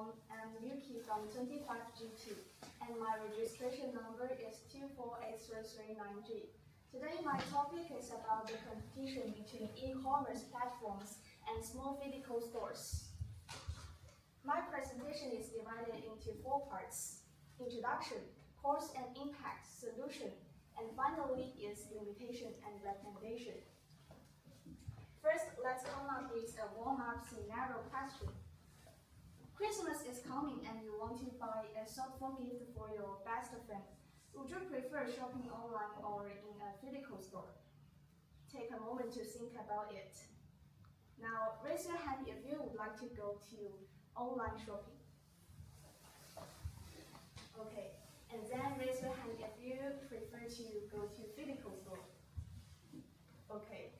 everyone. I'm Yuke from 25G2, and my registration number is 2483390. Today, my topic is about the competition between e-commerce platforms and small physical stores. My presentation is divided into 4 parts: introduction, cause and impact, solution, and finally is limitation and recommendation. First, let's come up with a warm-up scenario question. Christmas is coming and you want to buy a thoughtful gift for your best friend. Would you prefer shopping online or in a physical store? Take a moment to think about it. Now, raise your hand if you would like to go to online shopping. Okay, and then raise your hand if you prefer to go to physical store. Okay.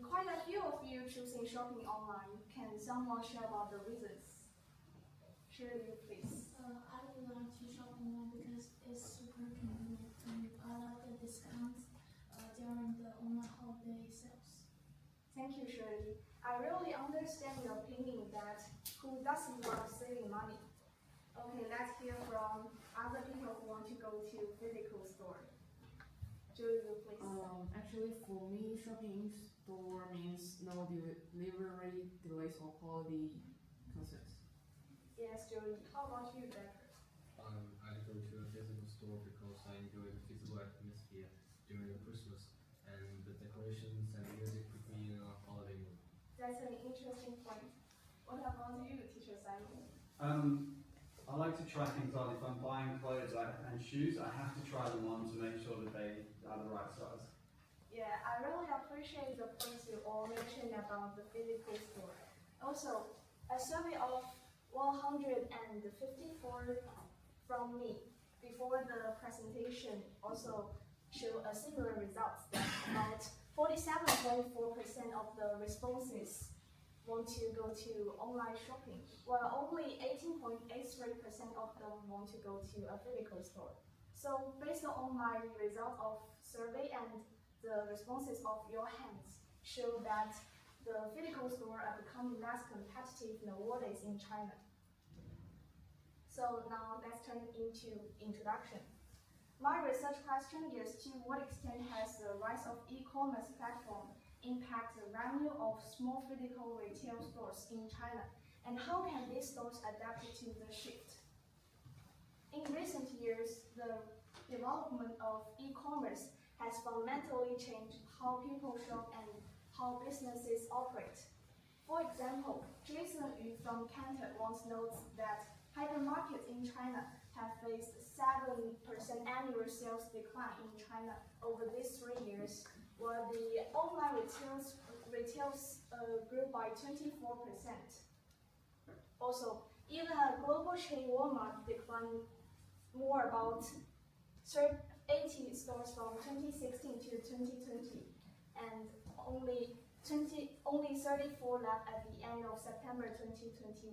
Quite a few of you choosing shopping online. Can someone share about the reasons? Share you, please. I would like to shop online because it's super convenient and I like the discounts during the online holiday sales. Thank you, Shirley. I really understand your opinion that who doesn't love saving money. Okay, let's hear from other people who want to go to physical store. Julie, please. Actually, for me, shopping store means no delivery delays or quality concerns. Yes, Julie. How about you, Becker? I go to a physical store because I enjoy the physical atmosphere during the Christmas, and the decorations and music put me in a holiday mood. That's an interesting point. What about you, Teacher Simon? I like to try things on. If I'm buying clothes and shoes, I have to try them on to make sure that they are the right size. Yeah, I really appreciate the points you all mentioned about the physical store. Also, a survey of 154 from me before the presentation also show a similar results that about 47.4% of the responses want to go to online shopping, while only 18.83% of them want to go to a physical store. So based on my result of survey and the responses of your hands show that the physical store are becoming less competitive nowadays in China. So now let's turn into introduction. My research question is to what extent has the rise of e-commerce platform impact the revenue of small physical retail stores in China, and how can these stores adapt to the shift? In recent years, the development of e-commerce has fundamentally changed how people shop and how businesses operate. For example, Jason Yu from Canton once notes that hypermarkets in China have faced 7% annual sales decline in China over these 3 years, while the online retails grew by 24%. Also, even a global chain Walmart declined more about 80 stores from 2016 to 2020, and only 34 left at the end of September 2021.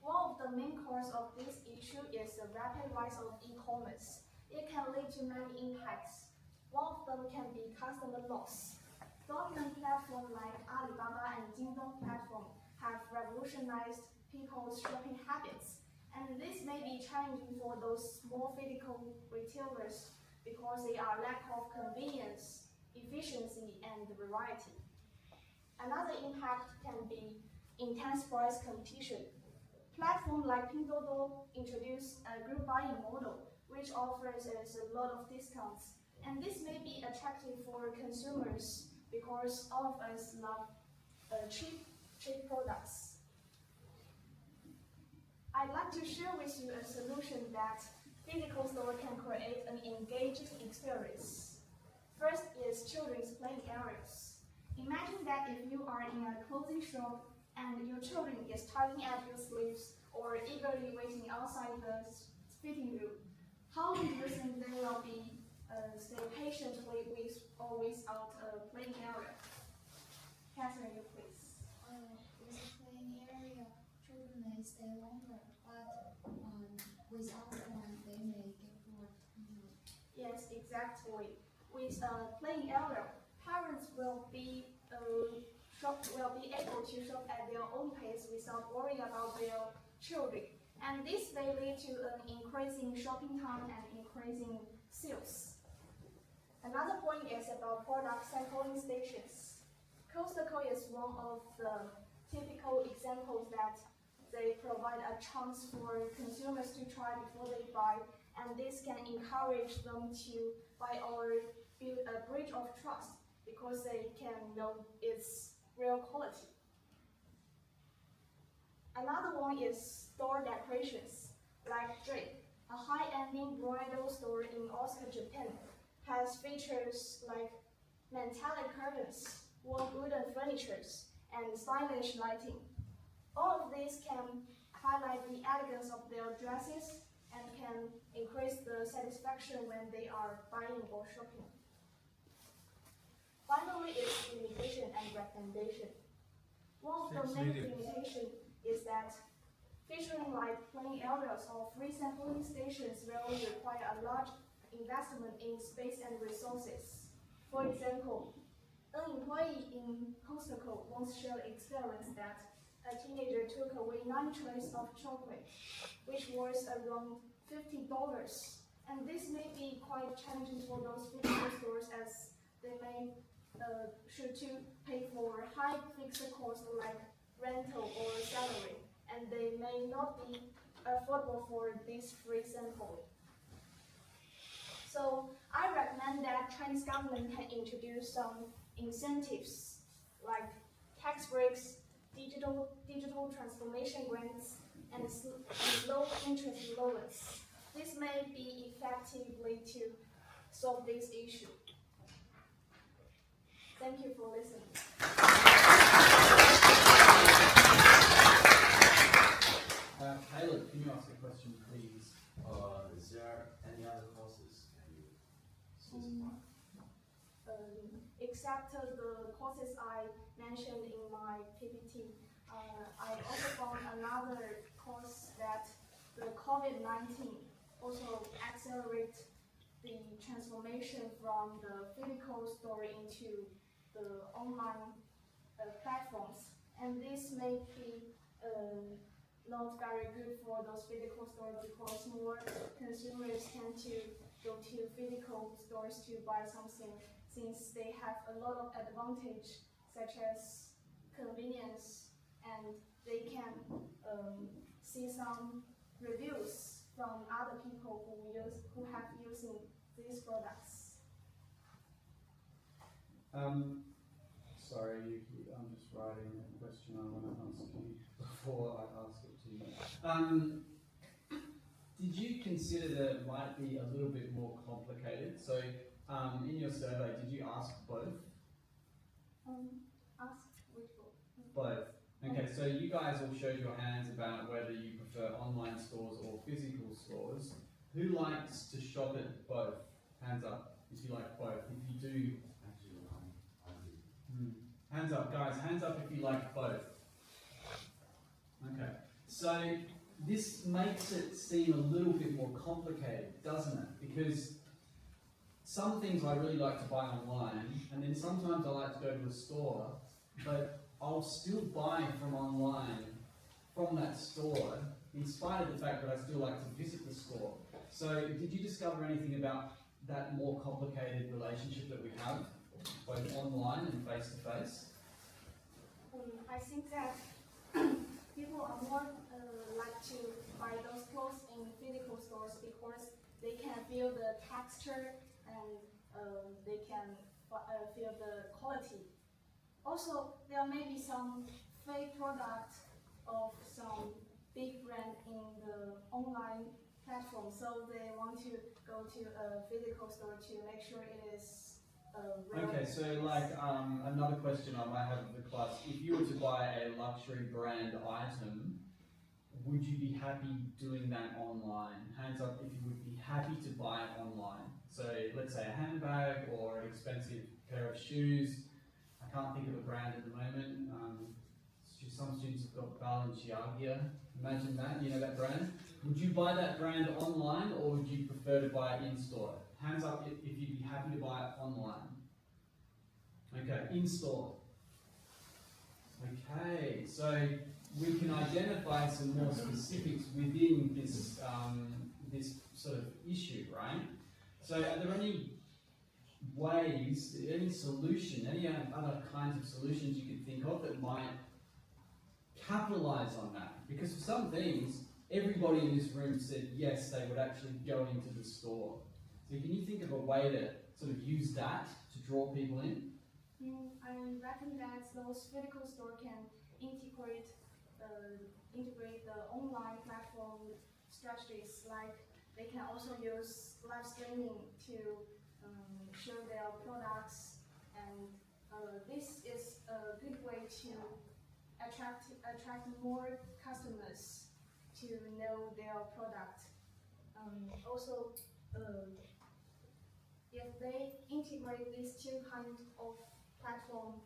One of the main causes of this issue is the rapid rise of e-commerce. It can lead to many impacts. One of them can be customer loss. Dominant platforms like Alibaba and Jingdong platform have revolutionized people's shopping habits, and this may be challenging for those small physical retailers because they are lack of convenience, efficiency, and variety. Another impact can be intense price competition. Platforms like Pinduoduo introduce a group buying model, which offers us a lot of discounts. And this may be attractive for consumers because all of us love cheap products. I'd like to share with you a solution that physical store can create an engaging experience. First is children's playing areas. Imagine that if you are in a clothing shop and your children is tugging at your sleeves or eagerly waiting outside the fitting room, how do you think they will be stay patiently with or without a playing area? Catherine, you please. With a playing area, children may stay longer, but without one, they may get bored. Yes, exactly. With a playing area, parents will be will be able to shop at their own pace without worrying about their children. And this may lead to an increasing shopping time and increasing sales. Another point is about product sampling stations. Costco is one of the typical examples that they provide a chance for consumers to try before they buy, and this can encourage them to buy or build a bridge of trust because they can know its real quality. Another one is store decorations, like Drake, a high-ending bridal store in Osaka, Japan, has features like metallic curtains, warm wooden furniture, and stylish lighting. All of these can highlight the elegance of their dresses and can increase the satisfaction when they are buying or shopping. Finally, is limitation and recommendation. One of the main limitations is that featuring like playing areas or free sampling stations will require a large investment in space and resources. For example, an employee in Costco once shared experience that a teenager took away 9 trays of chocolate, which was around $50. And this may be quite challenging for those physical stores as they may should to pay for high fixed costs like rental or salary, and they may not be affordable for this free sampling. So I recommend that Chinese government can introduce some incentives like tax breaks, digital transformation grants, and low interest loans. This may be effectively to solve this issue. Thank you for listening. Caleb, can you ask a question, please? Is there any other courses can you specify? Except the courses I mentioned in my PPT, I also found another course that the COVID-19 also accelerates the transformation from the physical store into the online platforms. And this may be not very good for those physical stores because more consumers tend to go to physical stores to buy something since they have a lot of advantage such as convenience, and they can see some reviews from other people who have using these products. Sorry, Yuki, I'm just writing a question I want to ask you before I ask it to you. Did you consider that it might be a little bit more complicated? So, in your survey, did you ask both? Ask which book? Both. Okay, so you guys all showed your hands about whether you prefer online stores or physical stores. Who likes to shop at both? Hands up if you like both. If you do, Actually, I do. Hands up, guys. Hands up if you like both. Okay. So this makes it seem a little bit more complicated, doesn't it? Because some things I really like to buy online, and then sometimes I like to go to a store, but I'll still buy from online from that store, in spite of the fact that I still like to visit the store. So did you discover anything about that more complicated relationship that we have, both online and face-to-face? I think that people are more like to buy those clothes in physical stores because they can feel the texture and they can feel the quality. Also, there may be some fake product of some big brand in the online platform, so they want to go to a physical store to make sure it is real. Okay, so like another question I might have of the class, if you were to buy a luxury brand item, would you be happy doing that online? Hands up if you would be happy to buy it online. So let's say a handbag or an expensive pair of shoes. I can't think of a brand at the moment. Some students have got Balenciaga. Imagine that, you know that brand? Would you buy that brand online or would you prefer to buy it in-store? Hands up if you'd be happy to buy it online. Okay, in-store. Okay, so we can identify some more specifics within this this sort of issue, right? So, are there any ways, any solution, any other kinds of solutions you could think of that might capitalize on that? Because for some things, everybody in this room said yes, they would actually go into the store. So, can you think of a way to sort of use that to draw people in? I reckon that those physical store can integrate the online platform strategies. Like they can also use live streaming to show their products, and this is a good way to attract more customers to know their product. Also, if they integrate these two kinds of platform,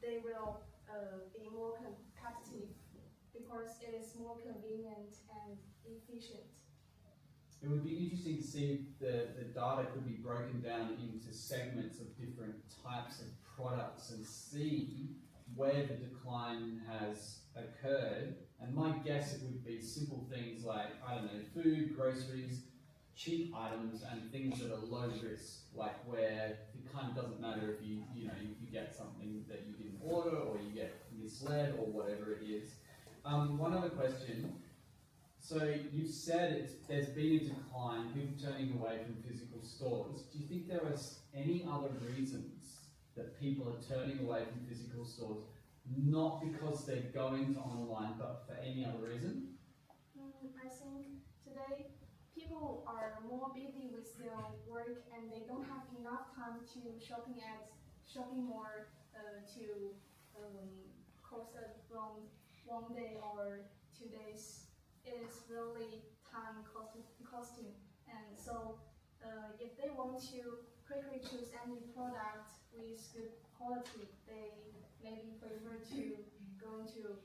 they will be more competitive because it is more convenient and efficient. It would be interesting to see if the data could be broken down into segments of different types of products and see where the decline has occurred. And my guess it would be simple things like, I don't know, food, groceries, cheap items, and things that are low risk, like where it kind of doesn't matter if you get something that you didn't order or you get misled or whatever it is. One other question. So you've said there's been a decline, people turning away from physical stores. Do you think there are any other reasons that people are turning away from physical stores, not because they're going to online, but for any other reason? I think today people are more busy with their work and they don't have enough time to shopping more to cost from 1 day or 2 days. It is really time costing, and so if they want to quickly choose any product with good quality, they maybe prefer to go into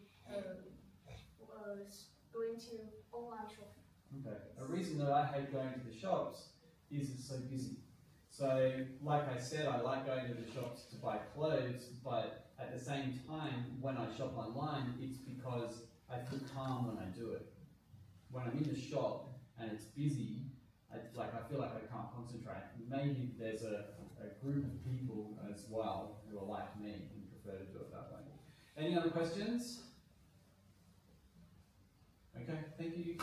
online shopping. Okay. A reason that I hate going to the shops is it's so busy. So, like I said, I like going to the shops to buy clothes, but at the same time, when I shop online, it's because I feel calm when I do it. When I'm in the shop and it's busy, I feel like I can't concentrate. Maybe there's a group of people as well who are like me and prefer to do it that way. Any other questions? Okay, thank you.